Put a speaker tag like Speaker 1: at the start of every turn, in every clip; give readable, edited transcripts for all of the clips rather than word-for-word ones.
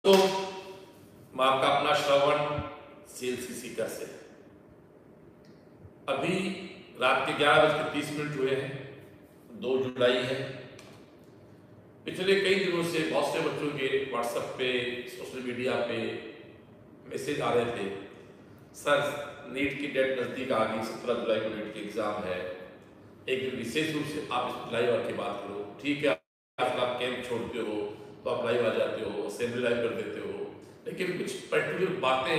Speaker 1: तो मैं आपका अपना श्रवण सीएलसी सीकर से। अभी रात के 11:30 हुए हैं, 2 जुलाई है। पिछले कई दिनों से बहुत से बच्चों के व्हाट्सएप पे, सोशल मीडिया पे मैसेज आ रहे थे, सर नीट की डेट नज़दीक आ गई, 17 जुलाई को नीट की एग्ज़ाम है, एक दिन विशेष रूप से आप इस लाइव आके बात करो। ठीक है, आप कैंप छोड़ते हो तो आप लाइव आ जाते हो, असेंबली लाइव कर देते हो, लेकिन कुछ पर्टिकुलर बातें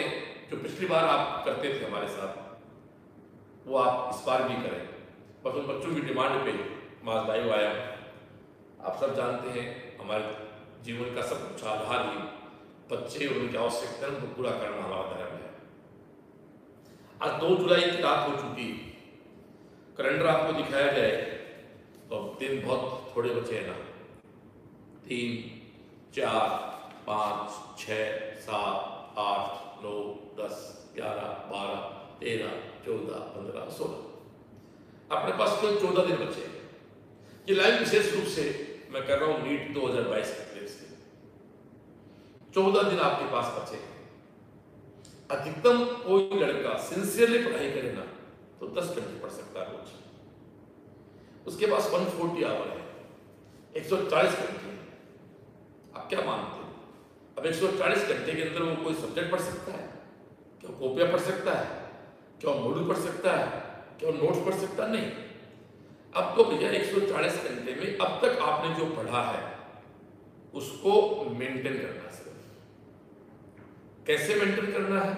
Speaker 1: जो पिछली बार आप करते थे हमारे साथ, वो आप इस बार भी करें। बस उन बच्चों की डिमांड पे मैं आज लाइव आया। आप सब जानते हैं हमारे जीवन का सब कुछ आधार ही बच्चे और उनकी आवश्यकताओं को पूरा करना हमारा धर्म है। आज 2 जुलाई की रात हो चुकी, कैलेंडर आपको दिखाया जाए तो दिन बहुत थोड़े बचे हैं ना। 3, 4, 5, 6, 7, 8, 9, 10, 11, 12, 13, 14, 15, 16, अपने पास केवल 14 दिन बचे हैं। ये लाइव विशेष रूप से मैं कर रहा हूं नीट 2022 के प्लेस से। 14 दिन आपके पास बचे हैं। अधिकतम कोई लड़का सिंसियरली पढ़ाई करे ना तो 10 घंटे पढ़ सकता है रोज। उसके पास 140 आवर है, 140 घंटे। आप क्या मानते हैं? अब 140 घंटे के अंदर वो कोई सब्जेक्ट पढ़ सकता है? क्या कॉपियां पढ़ सकता है? क्या मॉड्यूल पढ़ सकता है? क्या नोट्स पढ़ सकता है? नहीं। अब तो भैया 140 घंटे में अब तक आपने जो पढ़ा है उसको मेंटेन करना है। कैसे मेंटेन करना है?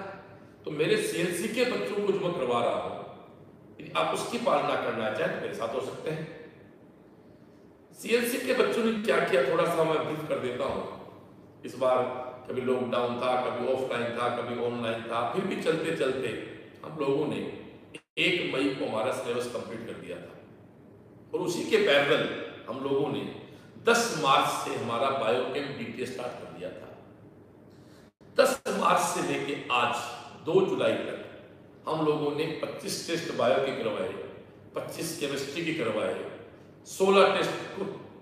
Speaker 1: तो मेरे सीएलसी के बच्चों को जो मैं करवा रहा हूं, यदि आप उसकी पालना करना चाहें तो मेरे साथ हो सकते हैं। सीएलसी के बच्चों ने क्या किया, थोड़ा सा मैं ब्रीफ कर देता हूं। इस बार कभी लॉकडाउन था, कभी ऑफलाइन था, कभी ऑनलाइन था, फिर भी चलते चलते हम लोगों ने 1 मई को हमारा सिलेबस कंप्लीट कर दिया था और उसी के पैरेलल हम लोगों ने 10 मार्च से हमारा बायोकेम डीटी स्टार्ट कर दिया था। 10 मार्च से लेके आज 2 जुलाई तक हम लोगों ने 25 टेस्ट बायो के करवाए, 25 केमिस्ट्री के करवाए, 16 टेस्ट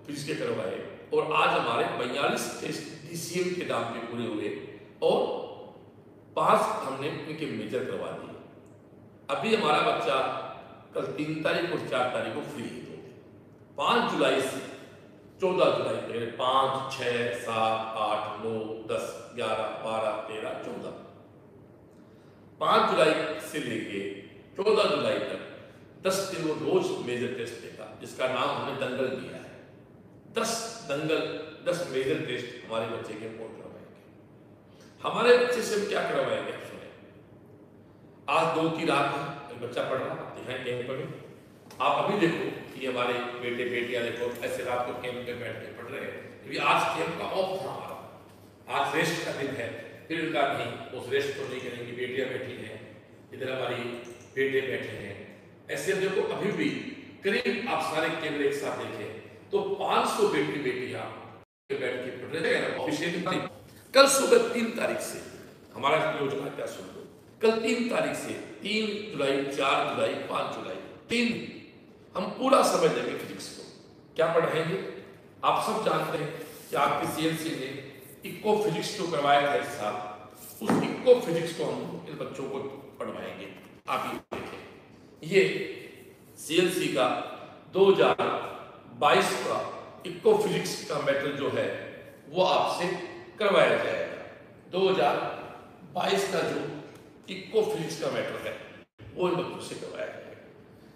Speaker 1: फिजिक्स के करवाए और आज हमारे 42 टेस्ट डीसीएम के दाम पे पूरे हुए और 5 हमने इनके मेजर करवा दिए। अभी हमारा बच्चा कल 3 तारीख और 4 तारीख को फ्री है। 5 जुलाई से 14 जुलाई तक 5, 6, 7, 8, 9, 10, 11, 12, 13, 14, 5 जुलाई से लेके 14 जुलाई तक 10 दिन वो रोज मेजर टेस्ट देगा, जिसका नाम हमने दंगल दिया है। 10 दंगल, 10 मेजर टेस्ट हमारे बच्चे के रिपोर्ट करवाएंगे। हमारे बच्चे से हम क्या करवाएंगे आप सुने। आज 2 की रात है, एक बच्चा पढ़ रहा है कैंप में। आप अभी देखो कि हमारे बेटे बेटियां देखो ऐसे रात को कैंप में बैठ के पढ़ रहे हैं, क्योंकि आज कैंप का ऑफ था हमारा, आज रेस्ट का दिन है। फिर उनका नहीं, उस रेस्ट को नहीं करेंगे। बेटियां बैठी हैं इधर, हमारी बेटे बैठे हैं। ऐसे देखो अभी भी करीब आप सारे कैमरे एक साथ देखें तो 500 बेटियां बैठ के पढ़ रहे हैं। कल सुबह 3 तारीख से हमारा योजना क्या सुन लो। कल 3 तारीख से 3 जुलाई, 4 जुलाई, 5 जुलाई 3 हम पूरा समय देंगे फिजिक्स को। क्या पढ़ाएंगे? आप सब जानते हैं कि आपके सीएलसी ने इको फिजिक्स जो करवाया था इस साल, उस इको फिजिक्स को हम इन बच्चों को पढ़वाएंगे। आप ये देखें, ये सीएलसी का 2022 का इको फिजिक्स का मैटर जो है वो आपसे करवाया जाएगा। 2022 का जो इको फिजिक्स का मैटर है वो इन बच्चों से करवाया जाएगा।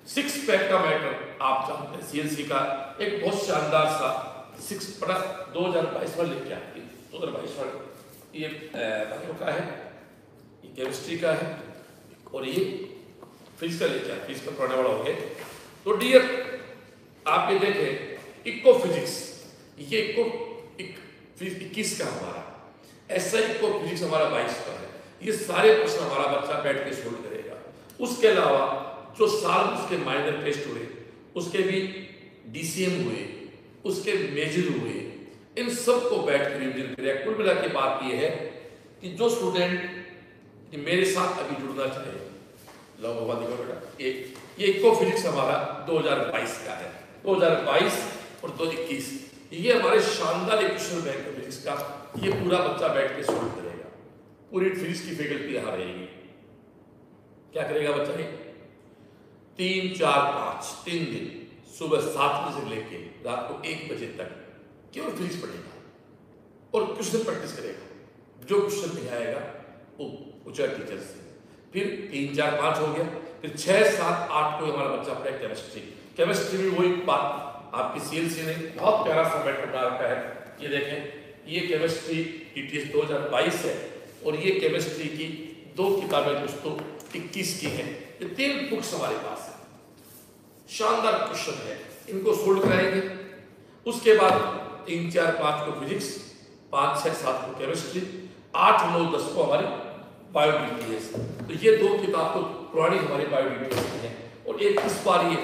Speaker 1: 6 पैक का मैटर आप जानते हैं, सीएलसी का एक बहुत शानदार सा 6 प्लस 2022 में लेके आती है। 2022 में ये बायो का है, ये केमिस्ट्री का है और ये फिजिक्स का लेके आती है। इसका पढ़ने वाला हो गए तो डियर आप ये देखें इको फिजिक्स, ये इको 21 का हमारा, ऐसा इको फिजिक्स हमारा 22 का है। ये सारे प्रश्न हमारा बच्चा बैठ के सोल्व करेगा। उसके अलावा जो साल उसके माइनर टेस्ट हुए, उसके भी डीसीएम हुए, उसके मेजर हुए, इन सब को बैठ कर रिवीजन करेगा। कुल मिला के बात ये है कि जो स्टूडेंट मेरे साथ अभी जुड़ना चाहे, लो बाबा देखो बेटा, ये इको फिजिक्स हमारा 2022 का है। 2022 और 2021 ये हमारे शानदार इक्वेशन बैंक फिजिक्स का ये पूरा बच्चा बैठ के सॉल्व करेगा, पूरी फिजिक्स की फैकल्टी यहाँ रहेगी। क्या करेगा बच्चा? ये 3, 4, 5 3 दिन सुबह 7 बजे से लेके रात को 1 बजे तक केवल फिजिक्स पढ़ेगा और क्वेश्चन प्रैक्टिस करेगा। जो क्वेश्चन नहीं आएगा वो पूछा टीचर से। फिर 3, 4, 5 हो गया, फिर 6, 7, 8 को हमारा बच्चा पढ़े केमिस्ट्री। केमिस्ट्री में वही बात आपकी सीएलसी ने बहुत प्यारा सा मैटर बना रखा है। ये देखें, ये केमिस्ट्री ईटीएस 2022 है और ये केमिस्ट्री की 2 किताबें दोस्तों 21 की हैं। ये 3 बुक्स हमारे पास है। शानदार क्वेश्चन है, इनको सोल्व कराएंगे। उसके बाद 3, 4, 5 को फिजिक्स, 5, 6, 7 को केमिस्ट्री, 8, 9, 10 को हमारी बायोडीटीएस। तो ये 2 किताब तो पुरानी हमारी बायोडीटीएस की है और एक इस बार ये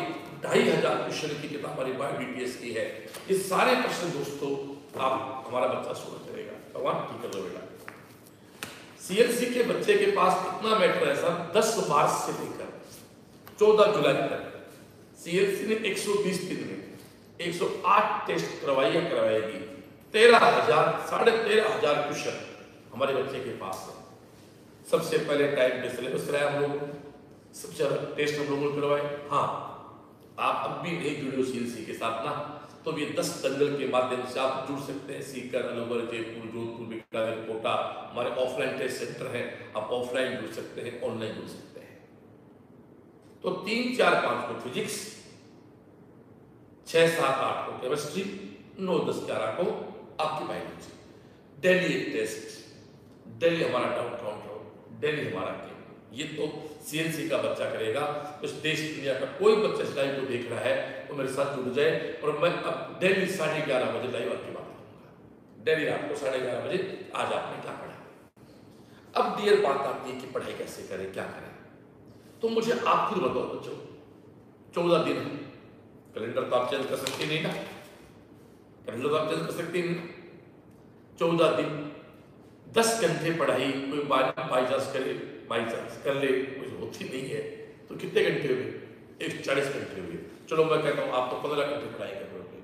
Speaker 1: 2500 क्वेश्चन की किताब हमारी बायोडीटीएस की है। ये सारे प्रश्न दोस्तों आप हमारा बच्चा सोल्व करेगा। भगवान ठीक कर लो बेटा। सीएलसी के बच्चे के पास इतना मैटर है सर, 10 मार्च से लेकर 14 जुलाई तक सीएलसी ने 120 दिन में 108 टेस्ट करवाएगी। 13,000 साढ़े 13,000 क्वेश्चन हमारे बच्चे के पास है। सबसे पहले टाइम पे सिलेबस कराया हम लोगों ने, सबसे ज्यादा टेस्ट हम लोगों ने करवाए। हाँ, आप अब भी नहीं जुड़े हो सीएलसी के साथ ना, तो ये 10 दंगल के माध्यम से आप जुड़ सकते हैं। सीकर, अलवर, जयपुर, जोधपुर, बीकानेर, कोटा हमारे ऑफलाइन टेस्ट सेंटर हैं। आप ऑफलाइन जुड़ सकते हैं, ऑनलाइन जुड़ सकते हैं। तो 3, 4, 5 को फिजिक्स, 6, 7, 8 को केमिस्ट्री, 9, 10, 11 को आपकी बायोलॉजी। डेली एक टेस्ट, डेली हमारा डाउट काउंटर, डेली हमारा गेम। ये तो सीएलसी का बच्चा करेगा। उस देश दुनिया का कोई बच्चा इस लाइव को देख रहा है तो मेरे साथ जुड़ जाए और मैं अब डेली 11:30 बजे लाइव आपकी बात करूंगा। डेली रात को 11:30 बजे आज आपने क्या पढ़ा। अब डियर बात आती है कि पढ़ाई कैसे करें, क्या करें। तो मुझे आप खुद बताओ बच्चों, 14 दिन है, कैलेंडर तो आप चेंज कर सकते नहीं ना, कैलेंडर तो आप चेंज कर सकते नहीं। 14 दिन 10 घंटे पढ़ाई कोई बाई चांस करे, बाई चांस कर ले, कुछ होती नहीं है तो कितने घंटे हुए? 140 घंटे हुए। चलो मैं कहता हूँ आप तो 15 घंटे पढ़ाई कर लोगे,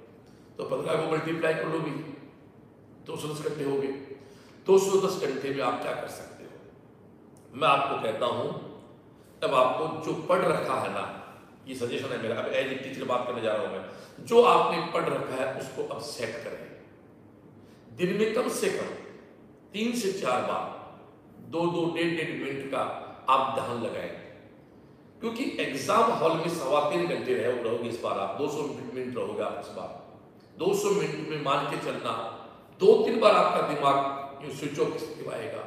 Speaker 1: तो 15 को मल्टीप्लाई कर लो भी 210 घंटे हो गए। 210 घंटे में आप क्या कर सकते हो? मैं आपको कहता हूँ, अब आपको जो पढ़ रखा है ना, ये सजेशन है मेरा, अब एज ए टीचर बात करने जा रहा हूँ मैं, जो आपने पढ़ रखा है उसको अब सेट करें। दिन में कम से कम 3 से 4 बार 2-2, 1.5 मिनट का आप ध्यान लगाएं, क्योंकि एग्जाम हॉल में 3.25 घंटे रहोगे इस बार आप, 200 मिनट रहोगे आप इस बार। 200 मिनट में मान के चलना 2-3 बार आपका दिमाग स्विच ऑफ दिवाएगा।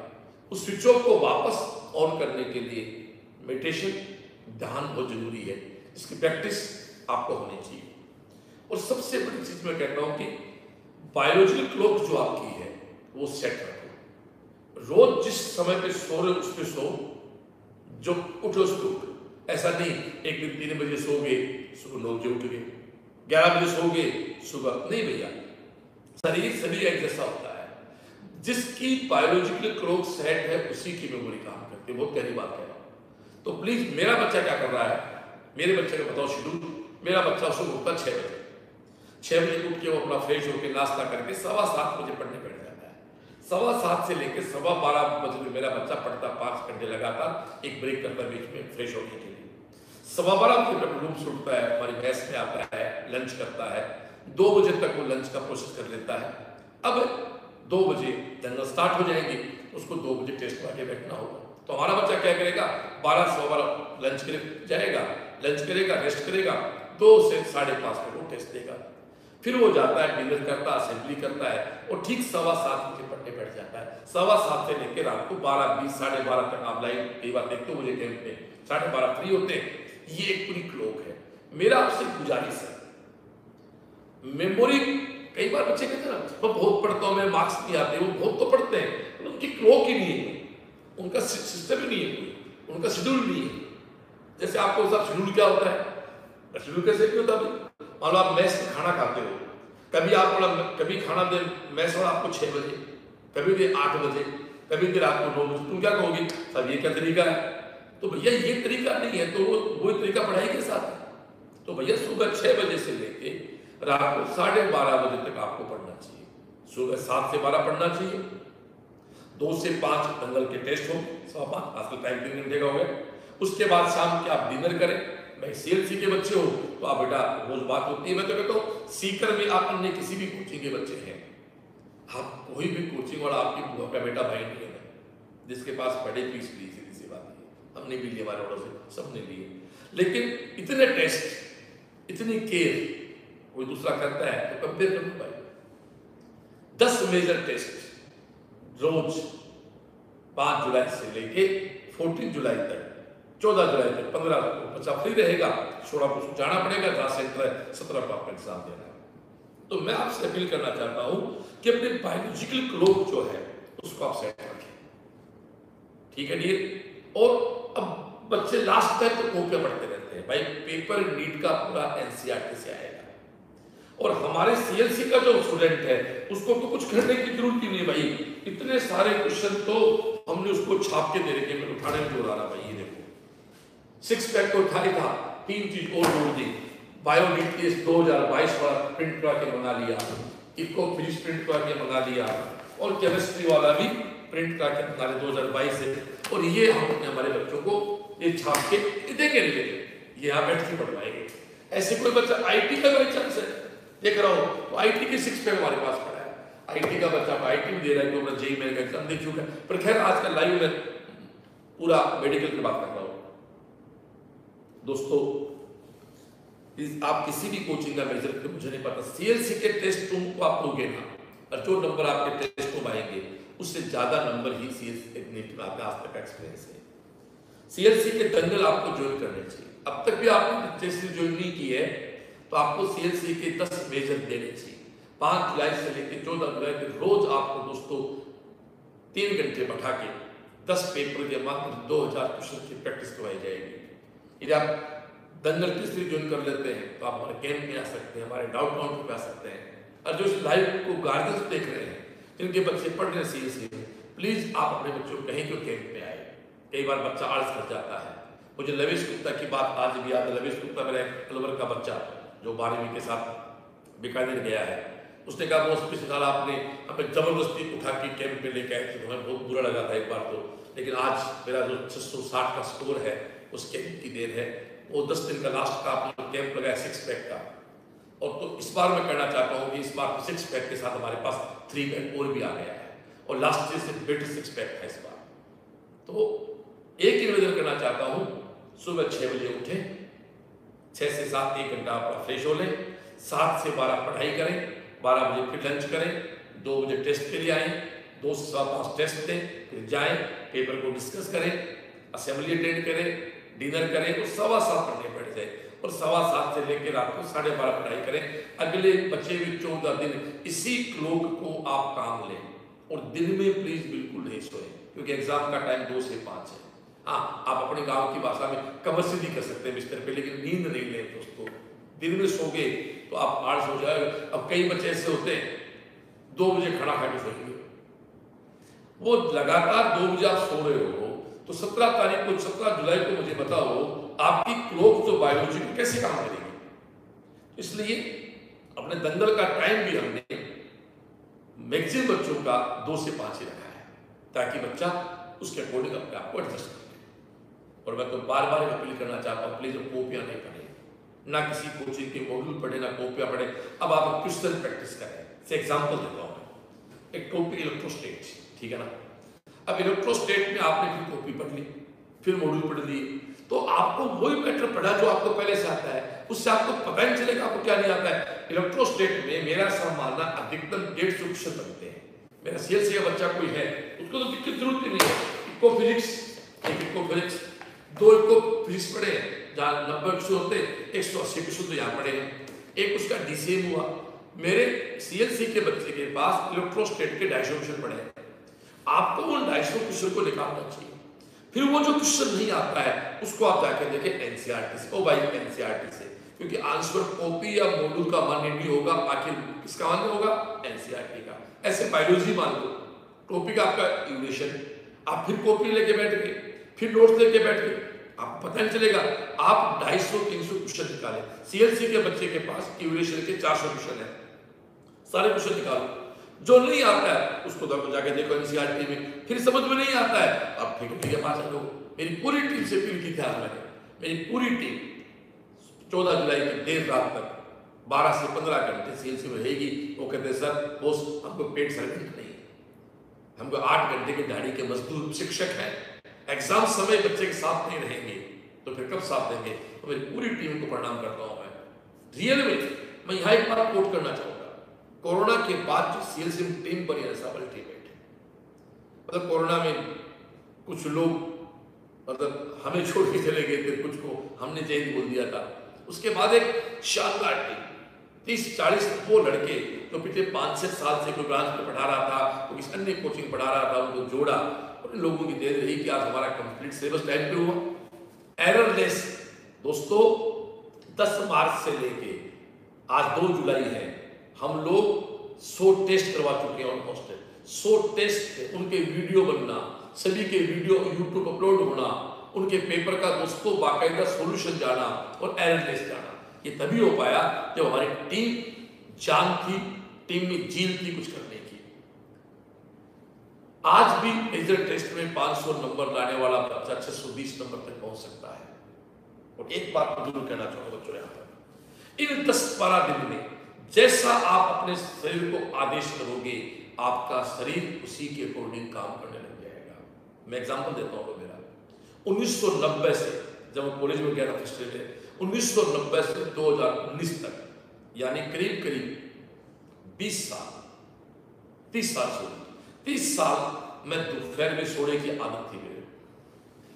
Speaker 1: उस स्विच ऑफ को वापस ऑन करने के लिए मेडिटेशन, ध्यान बहुत जरूरी है। इसकी प्रैक्टिस आपको होनी चाहिए। और सबसे बड़ी चीज मैं कहता हूं कि बायोलॉजिकल क्लॉक जो आपकी है वो सेट रखो। रोज जिस समय पे सो रहे उस पे सो, जो उठो उस पे उठो। ऐसा नहीं एक दिन 3 बजे सो गए सुबह 9 बजे उठ गए, 11 बजे सो गए सुबह, नहीं भैया। शरीर एक जैसा होता है, जिसकी बायोलॉजिकल क्लॉक सेट है उसी की मेमोरी काम करती है। बहुत गहरी बात कह रहा हूं। तो प्लीज मेरा बच्चा क्या कर रहा है, मेरे बच्चे का बताओ शेड्यूल। मेरा बच्चा सुबह उठता 6 बजे, 6 बजे उठ के वो अपना फ्रेश होकर नाश्ता करके 7:15 बजे पढ़ने बैठ जाता है। 7:15 से लेकर 12:15 बजे में मेरा बच्चा पढ़ता, 5 घंटे लगातार, एक ब्रेक करता बीच में फ्रेश होने के लिए। 12:15 बजे रूम से उठता है, हमारी भैंस में आता है, लंच करता है, 2 बजे तक वो लंच का प्रोसेस कर लेता है। अब 2 बजे जंगल स्टार्ट हो जाएंगे, उसको 2 बजे टेस्ट आके बैठना होगा। तो हमारा बच्चा क्या करेगा, 12-12 लंच के लिए जाएगा, लंच करेगा, रेस्ट करेगा, 2 से 5:30 में वो टेस्ट देगा। फिर वो जाता है, डिनर करता है, असेंबली करता है और ठीक 7:15 बजे पढ़ने बैठ जाता है। 7:15 से लेकर रात को 12:20, 12:30 तक आप लाइन कई बार देखते हो मुझे टाइम पे 12:30 फ्री होते हैं। ये एक पूरी क्लॉक है। मेरा आपसे गुजारिश है, मेमोरी, कई बार बच्चे कहते हैं ना मैं बहुत पढ़ता हूँ, मेरे मार्क्स नहीं आते, वो बहुत तो पढ़ते हैं, उनकी क्लॉक ही नहीं है, उनका सिस्टम ही नहीं है, उनका शेड्यूल नहीं है। जैसे आपको सब शेड्यूल क्या होता है, शेड्यूल कैसे क्यों होता है? मान लो आप मैस में खाना खाते हो, कभी खाना दे मैस वाला आपको 6 बजे, कभी दे 8 बजे, कभी दे रात को 9 बजे, तुम क्या कहोगे सर ये क्या तरीका है? तो भैया ये तरीका नहीं है, तो वो तरीका पढ़ाई के साथ है। तो भैया सुबह 6 बजे से लेके रात को 12:30 बजे तक आपको पढ़ना चाहिए। सुबह 7 से 12 पढ़ना चाहिए, 2 से 5 दंगल के टेस्ट हो, 5:15, आजकल टाइम 3 घंटे का हो गया। उसके बाद शाम के आप डिनर करें। भाई सीएलसी के बच्चे हो तो आप बेटा रोज बात होती है, मैं तो कहता हूँ सीकर में आप अन्य किसी भी कोचिंग के बच्चे हैं, आप कोई भी कोचिंग और आपकी बुआ का बेटा भाई नहीं है, जिसके पास पढ़े फीस ली, सीधी सी बात है, हमने भी लिए, हमारे ऑर्डर से सबने लिए, लेकिन इतने टेस्ट, इतनी केयर कोई दूसरा करता है तो कंपेयर कर लो भाई। 10 मेजर टेस्ट रोज 5 जुलाई से लेके 14 जुलाई तक, 14 जुलाई तक, 15 को बच्चा फ्री रहेगा, 16 को जाना पड़ेगा, जहां सेंटर है 17 को आपका एग्जाम देना है। तो मैं आपसे अपील करना चाहता हूं कि अपने बायोलॉजिकल क्लॉक जो है उसको आप सेट रखें, ठीक है डियर। और अब बच्चे लास्ट तक तो कॉपियां पढ़ते रहते हैं भाई, पेपर नीट का पूरा एनसीईआरटी से आएगा, और हमारे सीएलसी का जो स्टूडेंट है उसको तो कुछ करने की जरूरत ही नहीं भाई, इतने सारे क्वेश्चन तो हमने उसको छाप के दे रखे, मैं उठाने में जोर आ रहा भाई, ये देखो 6 पैक तो उठाई था, 3 चीज और जोड़ दी, बायोनीट केस 2022 वाला प्रिंट करा के मंगा लिया, इको फिजिक्स प्रिंट करा के मंगा लिया, और केमिस्ट्री वाला भी प्रिंट करा के मंगा लिया 2022 से, और ये हम अपने हमारे बच्चों को ये छाप के देंगे, ये यहाँ बैठ के पढ़वाएंगे। ऐसे कोई बच्चा आईटी का बाई चांस है देख रहा हो तो आईटी के 6 पैक हमारे पास पड़ा है, आईटी का बच्चा आईटी में दे रहा है, तो अपना जेई मेन का एग्जाम दे चुका है, पर खैर आज का लाइव में पूरा मेडिकल की बात कर रहा हूं। दोस्तों आप किसी भी कोचिंग का मेजर करके मुझे नहीं पता, सीएलसी के टेस्ट रूम को आप लोगे ना, और जो नंबर आपके टेस्ट रूम आएंगे उससे ज्यादा नंबर ही सीएलसी नीट में आपका आज तक एक्सपीरियंस है। सीएलसी के दंगल आपको ज्वाइन करने चाहिए, अब तक भी आपने टेस्ट ज्वाइन नहीं की है तो आपको सीएलसी के 10 मेजर देने चाहिए। 5 जुलाई से लेकर 14 जुलाई तक रोज आपको दोस्तों 3 घंटे बैठा के 10 पेपर के मात्र 2000 क्वेश्चन की प्रैक्टिस करवाई जाएगी। यदि आप दंगल तीसरी ज्वाइन कर लेते हैं तो आप हमारे कैंप में आ सकते हैं, हमारे डाउट काउंटर पे आ सकते हैं, और जो इस लाइव को गार्जियंस देख रहे हैं जिनके बच्चे पढ़ रहे हैं सीएलसी में, प्लीज आप अपने बच्चों को कहीं तो कैंप में आए। कई बार बच्चा आलस कर जाता है, मुझे लवेश गुप्ता की बात आज भी याद है। लवेश गुप्ता मेरा एक अलवर का बच्चा जो 12वीं के साथ बीकानेर गया है, उसने कहा बहुत पिछले साल आपने हमें जबरदस्ती उठा के कैंप में लेके आए थे, हमें बहुत बुरा लगा था एक बार तो, लेकिन आज मेरा जो 660 का स्कोर है उस कैंप की देर है, वो 10 दिन का लास्ट का आपने कैंप लगाया 6 पैक का, और तो इस बार मैं कहना चाहता हूँ कि इस बार 6 पैक के साथ हमारे पास 3 पैक और भी आ गया है, और लास्ट ईयर से बेटर 6 पैक है इस बार। तो एक ही निवेदन करना चाहता हूँ, सुबह 6 बजे उठे, 6 से 7 1 घंटा आप फ्रेश हो लें, 7 से 12 पढ़ाई करें, 12 बजे फिर लंच करें, 2 बजे टेस्ट के लिए आए, 2 से 5 टेस्ट दें, फिर जाएं, पेपर को डिस्कस करें, असेंबली अटेंड करें, डिनर करें, तो 7:15 पढ़ने बैठ जाए, और 7:15 से लेकर रात को 12:30 पढ़ाई करें। अगले बचे हुए 14 दिन इसी क्लॉक को आप काम लें, और दिन में प्लीज बिल्कुल नहीं सोए, क्योंकि एग्जाम का टाइम 2 से 5 है। हाँ, आप अपने गांव की भाषा में कमर से नहीं कर सकते बिस्तर पे, लेकिन नींद नहीं लें दोस्तों, दिन में सोगे तो आप आलस हो जाएगा। अब कई बच्चे ऐसे होते हैं 2 बजे खाना खा के सोएंगे, वो लगातार 2 बजे आप सो रहे हो, तो 17 तारीख को 17 जुलाई को मुझे बताओ आपकी क्लॉक जो बायोलॉजी में कैसे काम करेगी। इसलिए अपने दंगल का टाइम भी हमने मैक्सिमम बच्चों का 2 से 5 ही रखा है, ताकि बच्चा उसके अकॉर्डिंग अपने आप को एडजस्ट कर ले। और मैं तो बार बार अपील करना चाहता हूँ, प्लीज कॉपियां नहीं पढ़े, ना किसी कोचिंग के मॉड्यूल पढ़े, ना कॉपियां पढ़े। अब आप क्वेश्चन प्रैक्टिस करें। से एग्जांपल देता हूँ, एक टॉपिक इलेक्ट्रोस्टेट, ठीक है ना। अब इलेक्ट्रोस्टेट में आपने फिर कॉपी पढ़ ली, फिर मॉड्यूल पढ़ लिए, तो आपको वही मैटर पढ़ा जो आपको पहले से आता है, उससे आपको पता ही चलेगा आपको क्या नहीं आता है। इलेक्ट्रोस्टेट में मेरा ऐसा मानना अधिकतम 150 क्वेश्चन बनते हैं। मेरा सीएलसी का बच्चा कोई है उसको तो दिक्कत जरूरत ही नहीं है। इको फिजिक्स, एक इको फिजिक्स, 2 इको फिजिक्स पढ़े हैं जहाँ 90 क्वेश्चन होते हैं, 180 क्वेश्चन तो यहाँ पढ़े हैं, एक उसका डीसीएम हुआ। मेरे सीएलसी के बच्चे के पास इलेक्ट्रोस्टेट के 250 क्वेश्चन पढ़े हैं। आपको उन 250 क्वेश्चन को निकालना चाहिए, फिर वो जो क्वेश्चन नहीं आता है उसको आप जाकर देखें एनसीईआरटी से। ओ भाई एनसीईआरटी से, क्योंकि आंसर कॉपी या मॉड्यूल का मान्य नहीं होगा, आखिर किसका मान्य होगा? एनसीईआरटी का। ऐसे बायोलॉजी मान लो, टॉपिक आपका इवोल्यूशन, आप फिर कॉपी लेके बैठ गए, फिर नोट्स लेके बैठ गए, आपको पता नहीं चलेगा। आप 250-300 क्वेश्चन निकाले। सीएलसी के बच्चे के पास इवोल्यूशन के 400 क्वेश्चन है, सारे क्वेश्चन निकालो, जो नहीं आता है उसको तो जाके देखो एनसीईआरटी में, फिर समझ में नहीं आता है अब ठीक है पास लोग। मेरी पूरी टीम से अपील की थी आज मैंने, मेरी पूरी टीम 14 जुलाई की देर रात तक 12 से 15 घंटे सीएलसी में रहेगी। वो कहते सर बोस हमको पेड सर्वेंट नहीं, हमको 8 घंटे की दिहाड़ी के मजदूर शिक्षक हैं, एग्जाम समय बच्चे के साथ नहीं रहेंगे तो फिर कब साथ देंगे। तो मेरी पूरी टीम को प्रणाम करता हूं मैं रियल में। मैं यहाँ एक बात कोट करना चाहूंगा, कोरोना के बाद जो सीएलसी टीम बनी है सब अल्टीमेट है। मतलब कोरोना में कुछ लोग मतलब हमें छोड़ के चले गए थे, कुछ को हमने जय बोल दिया था। उसके बाद एक शानदार टीम 30-40 वो लड़के जो पिछले 5-6 साल से कोई ब्रांच में पढ़ा रहा था, कोई किसी अन्य कोचिंग पढ़ा रहा था, उनको जोड़ा और इन लोगों की देर रही कि आज हमारा कंप्लीट सिलेबस टाइम पे हुआ एररलेस। दोस्तों 10 मार्च से लेके आज 2 जुलाई है, हम लोग 100 टेस्ट करवा चुके हैं ऑलमोस्ट। 100 टेस्ट, उनके वीडियो बनना, सभी के वीडियो यूट्यूब अपलोड होना, उनके पेपर का दोस्तों बाकायदा सॉल्यूशन जाना और एररलेस जाना, ये तभी हो पाया जब हमारी टीम जान थी, टीम में जील थी कुछ करने की। आज भी मेजर टेस्ट में 500 नंबर लाने वाला बच्चा 620 नंबर तक पहुंच सकता है। और एक बात जरूर कहना चाहूंगा बच्चों, यहां पर इन 10-12 दिन में जैसा आप अपने शरीर को आदेश करोगे आपका शरीर उसी के अकॉर्डिंग काम करने लग जाएगा। मैं एग्जांपल देता हूं मेरा 1990 से जब मैं कॉलेज में गया था फर्स्ट ईयर में, 1990 से 2019 तक यानी करीब करीब 20 साल 30 साल से 30 साल मैं दोपहर में सोने की आदत थी मेरे।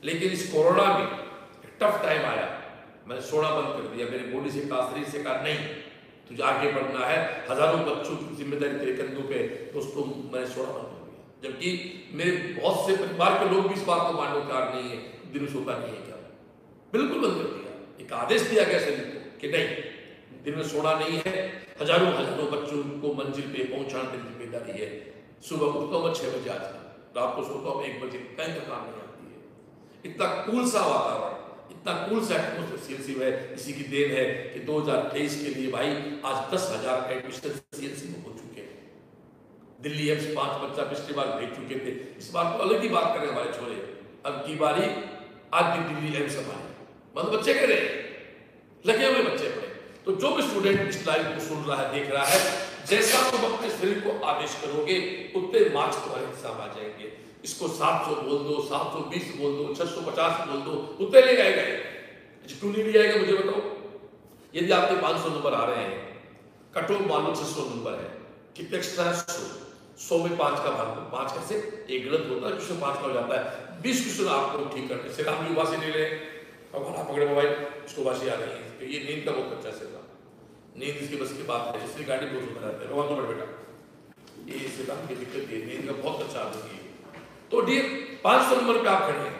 Speaker 1: लेकिन इस कोरोना में टफ टाइम आया, मैंने सोना बंद कर दिया। मेरी बॉडी से कहा, शरीर से कहा नहीं तुझे आगे बढ़ना है, हजारों बच्चों की जिम्मेदारी तेरे कंधों पे, दोस्तों मैंने सोना बंद कर दिया। जबकि मेरे बहुत से परिवार के लोग भी इस बात को मानने को तैयार नहीं है, दिन में सोता नहीं है क्या, बिल्कुल बंद कर दिया। एक आदेश दिया गया शरीर को कि नहीं दिन में सोना नहीं है, हजारों बच्चों को मंजिल पे पहुंचाना तेरी जिम्मेदारी है। सुबह उठता हूँ मैं 6 बजे, आज रात को सोता हूँ 1 बजे, कहीं थकान नहीं आती है। इतना कूल सा वातावरण, इतना कूल सा एटमॉस्फेयर सीएलसी में, इसी की देन है कि 2023 के लिए भाई आज 10,000 एडमिशन सीएलसी में हो चुके हैं। दिल्ली एम्स 5 बच्चा पिछली बार भेज चुके थे, इस बार तो अलग ही बात करें हमारे छोरे। अब की बारी आज भी दिल्ली एम्स हमारे मतलब बच्चे कह रहे लगे हुए बच्चे पढ़े। तो जो भी स्टूडेंट इस लाइव को सुन रहा है, देख रहा है, जैसा तुम अपने शरीर को आदेश करोगे उतने मार्क्स तुम्हारे हिसाब आ जाएंगे। इसको 700 बोल दो, 720 बोल दो, 650 बोल दो, उतने ले जाएगा। क्यों नहीं ले जाएगा मुझे बताओ। यदि आपके 500 नंबर आ रहे हैं, कट ऑफ मान लो 600 नंबर है, कितने एक्स्ट्रा है 100 में 5 का भाग दो, 5 का से एक गलत होता है, क्वेश्चन 5 का हो जाता है। 20 क्वेश्चन आपको ठीक करने से आप युवा से ले रहे हैं, अब हमारा पकड़े मोबाइल उसको वाशी आ रही है, ये नींद का बहुत अच्छा से था, नींद इसकी बस की बात है, इसलिए गाड़ी बहुत सुंदर रहता है। भगवान तो बेटा ये इससे काम की दिक्कत है, नींद का बहुत अच्छा आदमी है। तो डियर 500 नंबर पे आप खड़े हैं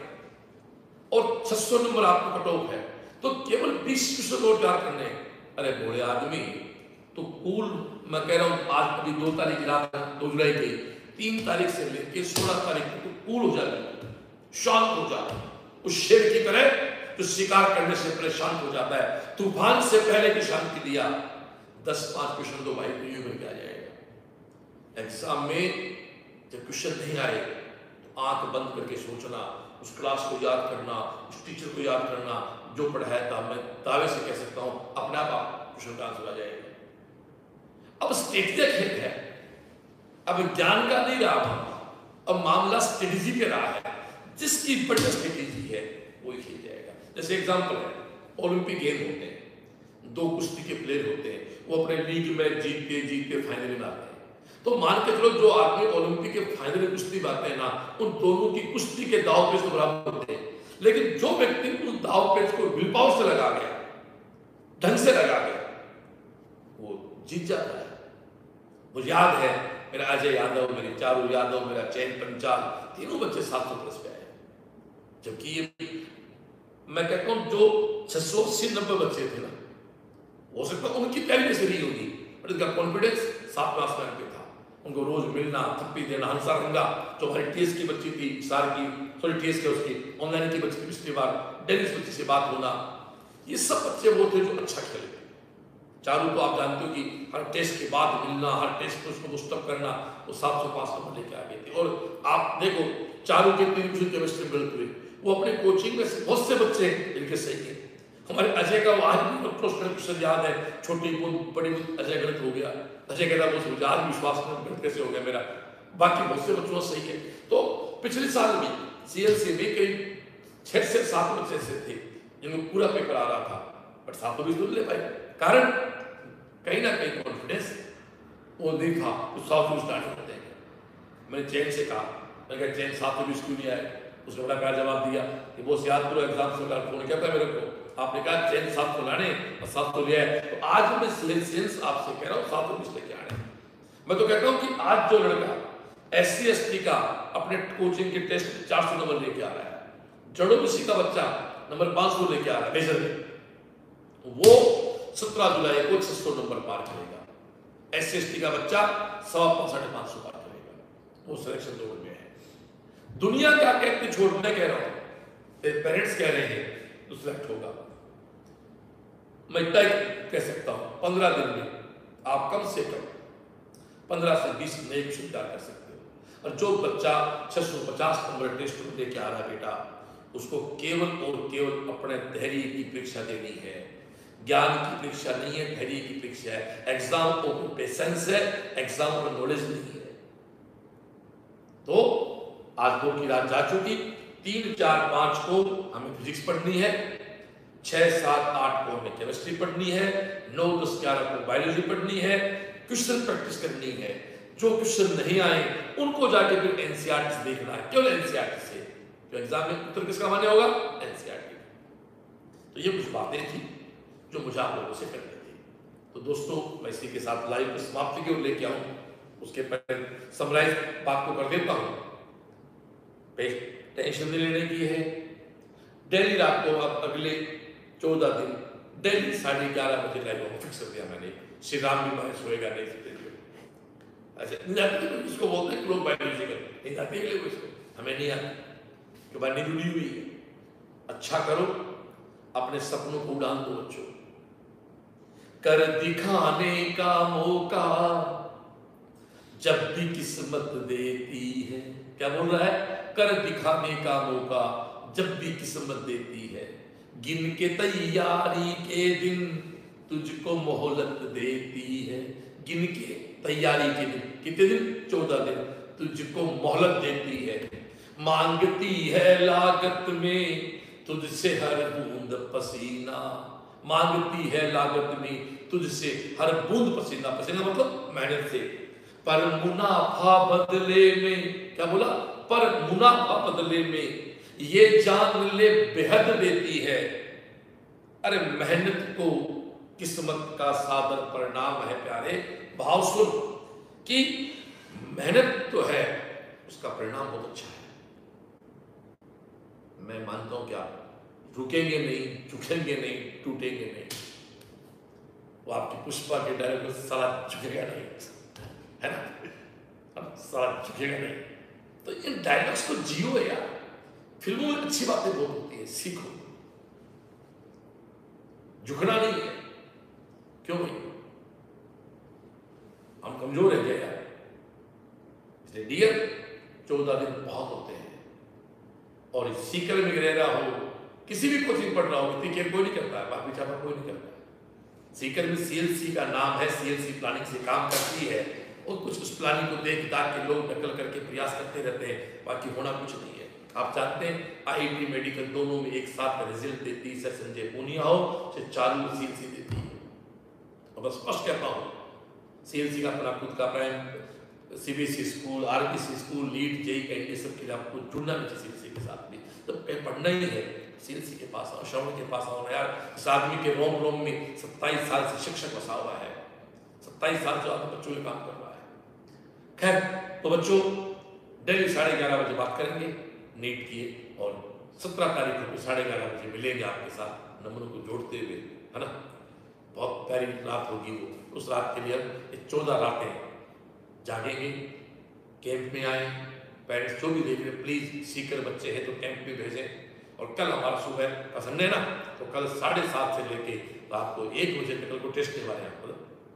Speaker 1: और 600 नंबर आपको कट ऑफ है, तो केवल 20 क्वेश्चन और तैयार करने हैं। अरे बोले आदमी तो कूल, मैं कह रहा हूं आज अभी 2 तारीख रात 2 जुलाई की 3 तारीख से लेकर 16 तारीख तक तो कूल हो जाएगा, शांत हो जाए उस शेर की तरह जो शिकार करने से परेशान हो जाता है। तूफान से पहले की शांति दिया, 10-5 क्वेश्चन तो भाई यूं में क्या जाएगा। एग्जाम में जब क्वेश्चन नहीं आए तो आंख बंद करके सोचना, उस क्लास को याद करना, उस टीचर को याद करना, जो पढ़ाया था। मैं दावे से कह सकता हूं अपने आप क्वेश्चन का आंसर आ जाएगा। अब स्ट्रेटेजी खेल है, अब ज्ञान का नहीं रहा, अब मामला स्ट्रेटेजी पे रहा है। जिसकी बढ़िया स्ट्रेटेजी है वही खेल जाएगा। जैसे एग्जांपल है, ओलंपिक गेम होते हैं, 2 कुश्ती के प्लेयर होते हैं, वो अपने लीग में जीतते जीतते फाइनल में आते हैं। तो मान के चलो जो आदमी ओलंपिक के फाइनल में कुश्ती पाते हैं ना, उन दोनों की कुश्ती के दाव पेच तो बराबर होते हैं। लेकिन जो व्यक्ति उस दाव पेच को विल पावर से लगा गया, ढंग से लगा गया, वो जीत जाता है। मुझे याद है मेरा अजय यादव, मेरे चारू यादव, मेरा चैन पंचाल, तीनों बच्चे 700+ पे आए। जबकि ये मैं कहता हूं जो 680 90 बच्चे थे ना, हो सकता है उनकी तैयारी से रही होगी, पर इसका कॉन्फिडेंस 7वें आसमान पे था। उनको रोज मिलना, थप्पी देना, हंसा रंगा, जो हमारी टीएस की बच्ची थी, सार की, सॉरी टीएस के उसकी ऑनलाइन की बच्ची थी पिछली बार, डेनिस बच्ची से बात होना, ये सब बच्चे वो थे जो अच्छा खेले थे। चारू को आप जानते हो कि हर टेस्ट के बाद मिलना, हर टेस्ट में उसको मुस्तब करना, वो 705 नंबर लेके आ गई थी। और आप देखो चारू के 3 विषय केमिस्ट्री में गलत हुए, वो अपने कोचिंग में बहुत से बच्चे इनके सही है। हमारे अजय का वो आज भी क्वेश्चन याद है, छोटी बूंद बड़ी बूंद, अजय गलत हो गया, अजय कहता वो आज विश्वास में गलत कैसे हो गया मेरा, बाकी बहुत से बच्चों सही है। तो पिछले साल भी CLC में करीब 6 से 7 बच्चे ऐसे थे जिनको पूरा पेपर आ रहा था, बट 7 भी ले पाए। कारण कहीं ना कहीं कॉन्फिडेंस वो नहीं था, कुछ 100 स्टार्ट कर देंगे। मैंने चैन से कहा, मैं कहा चैन 7 क्यों नहीं आए? उसने बड़ा प्यार जवाब दिया कि वो याद करो एग्जाम से फोन किया था मेरे को, आपने कहा चैन 7 लाने और 7 ले आए। तो आज मैं सिलेंस आपसे कह रहा हूँ 7 लेके आने। मैं तो कहता हूँ कि आज जो लड़का SC ST का अपने कोचिंग के टेस्ट 400 नंबर लेके आ रहा है, जड़ो किसी का बच्चा नंबर 500 लेके आ रहा है मेजर में, वो 17 जुलाई को 600 नंबर पार करेगा। SC ST का बच्चा 550 पार करेगा, वो सिलेक्शन दौड़ में है। दुनिया क्या कहती छोड़, मैं कह रहा हूं, पेरेंट्स कह रहे हैं तो सिलेक्ट होगा। मैं इतना कह सकता हूं 15 दिन में आप कम से कम 15 से 20 नए विश्वविद्यालय कर सकते हो। और जो बच्चा 650 नंबर टेस्ट में लेके आ रहा है बेटा, उसको केवल और केवल अपने धैर्य की परीक्षा देनी है, ज्ञान की परीक्षा नहीं है, धैर्य की परीक्षा है। एग्जाम और पेशेंस है, एग्जाम और नॉलेज नहीं है। तो आज 2 की रात जा चुकी, 3, 4, 5 को हमें फिजिक्स पढ़नी है, 6, 7, 8 को हमें केमिस्ट्री पढ़नी है, 9, 10, 11 को बायोलॉजी पढ़नी है, क्वेश्चन प्रैक्टिस करनी है। जो क्वेश्चन नहीं आए उनको जाके फिर NCERT से देखना है, केवल NCERT से, जो एग्जाम में उत्तर किसका मान्य होगा? NCERT। तो ये कुछ बातें थी जो मुझे आप लोगों से करनी थी। तो दोस्तों मैं इसी के साथ लाइव को समाप्ति की ओर लेके आऊं, उसके पहले समराइज बात को कर देता हूं। टेंशन नहीं लेने की है। डेली रात को अब अगले 14 दिन डेली 11:30 बजे लाइव होगा, फिक्स कर दिया मैंने। श्री राम भी मैं सोएगा नहीं, अच्छा नहीं जाती है, इसको बोलते हैं लोग बायोलॉजिकल नहीं जाती है, इसको हमें नहीं आती कि नहीं जुड़ी हुई है। अच्छा करो, अपने सपनों को उड़ान दो बच्चों, कर दिखाने का मौका जब भी किस्मत देती है। क्या बोल रहा है? कर दिखाने का मौका जब भी किस्मत देती है, गिन के तैयारी के दिन तुझको मोहलत देती है। गिन के तैयारी के दिन, कितने दिन? 14 दिन तुझको मोहलत देती है। मांगती है लागत में तुझसे हर बूंद पसीना, मांगती है लागत में तुझसे हर बूंद पसीना, पसीना मतलब मेहनत से, पर मुनाफा बदले में, क्या बोला? पर मुनाफा बदले में ये जान ले बेहद देती है। अरे मेहनत को किस्मत का सादर परिणाम है प्यारे। भाव सुन कि मेहनत तो है, उसका परिणाम बहुत अच्छा है। मैं मानता हूं कि आप रुकेंगे नहीं, झुकेंगे नहीं, टूटेंगे नहीं। वो आपकी पुष्पा के डायलॉग में साला झुकेगा नहीं, है ना? साला झुकेगा नहीं। तो इन डायलॉग्स को जियो यार। फिल्मों में अच्छी बातें बहुत होती है, सीखो। झुकना नहीं है, क्यों नहीं? हम कमजोर है क्या यार? इसलिए डियर 14 दिन बहुत होते हैं। और इस सीकर में रह रहा हो, किसी भी कोचिंग पढ़ रहा हो, इतनी केयर कोई नहीं करता है, बाकी छापा कोई नहीं करता है। सीकर में CLC का नाम है, CLC प्लानिंग से काम करती है, और कुछ उस प्लानिंग को देख दाख के लोग नकल करके प्रयास करते रहते हैं, बाकी होना कुछ नहीं है। आप जानते हैं IIT मेडिकल दोनों में एक साथ का रिजल्ट देती है, चाहे संजय पूनिया हो चाहे चालू CLC देती है। और बस स्पष्ट कहता हूँ, CLC का अपना खुद का prime CBSE school, RBC school, lead JEE candy सब के लिए आपको जुड़ना भी चाहिए CLC के साथ भी। तो कहीं पढ़ना ही है CLC के पास आओ, श्रवण के पास आओ ना यार। इस आदमी के रोम रोम में 27 साल से शिक्षक बसा हुआ है, 27 साल से आदमी बच्चों के काम कर रहा है। खैर, तो बच्चों डेली 11:30 बजे बात करेंगे नीट की, और 17 तारीख को 11:30 बजे मिलेंगे आपके साथ, नंबरों को जोड़ते हुए, है ना? बहुत प्यारी रात होगी वो। उस रात के लिए हम 14 रातें जागेंगे। कैंप में आए, पेरेंट्स जो भी देख रहे हैं प्लीज, सीकर बच्चे हैं तो कैंप में भेजें। और कल हमारा सुबह का संडे ना, तो कल 7:30 से लेके रात को 1 बजे तक, कल को टेस्ट नहीं हमारे यहाँ पर,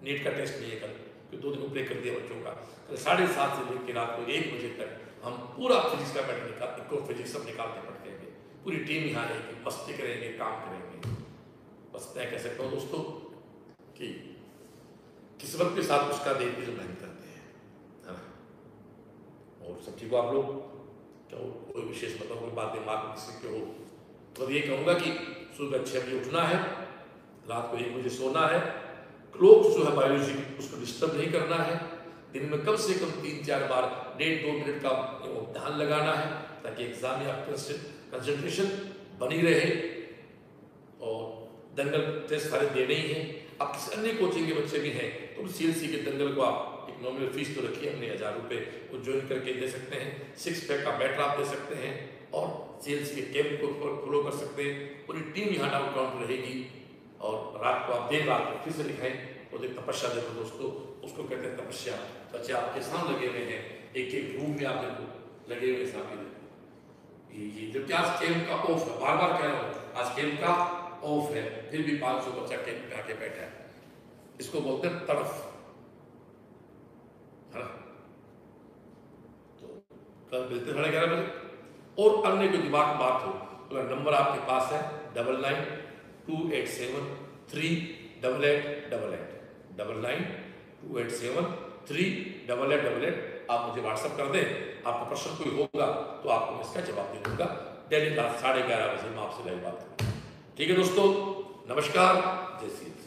Speaker 1: नीट का टेस्ट नहीं है कल, क्योंकि 2 दिन को ब्रेक कर दिया बच्चों का। कल 7:30 से लेकर रात को 1 बजे तक हम पूरा फिजिक्स का पैटर्न निकाल, इको फिजिक्स सब निकाल के पढ़ेंगे। पूरी टीम यहाँ रहेगी, मस्ती करेंगे, काम करेंगे। बस मैं कह सकता हूँ दोस्तों कि किस्मत के साथ उसका देखते जो मेहनत करते हैं, है ना। और सब ठीक हो आप लोग? क्या कोई विशेष बताओ, कोई बात दिमाग में किसी के हो तो ये कहूँगा कि सुबह 6 बजे उठना है, रात को 1 बजे सोना है, क्लॉक जो है बायोलॉजी उसको डिस्टर्ब नहीं करना है, दिन में कम से कम 3-4 बार 1.5-2 मिनट का ध्यान लगाना है, ताकि एग्जाम में आपका कंसंट्रेशन बनी रहे। और दंगल टेस्ट सारे देने ही हैं। आप किसी अन्य कोचिंग के बच्चे भी हैं तो सीएलसी के दंगल को आप एक नॉमिनल फीस तो रखिए, हमने 1000 रुपये वो ज्वाइन करके दे सकते हैं। 6 पैक का बैटर आप दे सकते हैं और सीएलसी के कैंप को फॉलो कर सकते हैं। पूरी टीम यहाँ डाउन काउंट रहेगी और रात को आप देर रात को फिर से दिखाएं तो तपस्या देखो दोस्तों, उसको कहते हैं तपस्या। बच्चे आपके सामने लगे हुए हैं, एक रूम में आप देखो लगे हुए सामने। ये जबकि आज कैंप का ऑफ है, बार बार कह रहा हूँ आज कैंप का ऑफ है, फिर भी 500 बच्चा कैंप पे आके बैठा है। इसको बोलते हैं तड़फ, है ना। तो कल मिलते 11:30 बजे। और अन्य कोई दिमाग में बात हो तो नंबर आपके पास है 9928738888 9928738888। आप मुझे व्हाट्सएप कर दें, आपका प्रश्न कोई होगा तो आपको मैं इसका जवाब दे दूंगा। डेली रात 11:30 बजे मैं आपसे लाइव बात करूंगा। ठीक है दोस्तों, नमस्कार, जय श्री राम।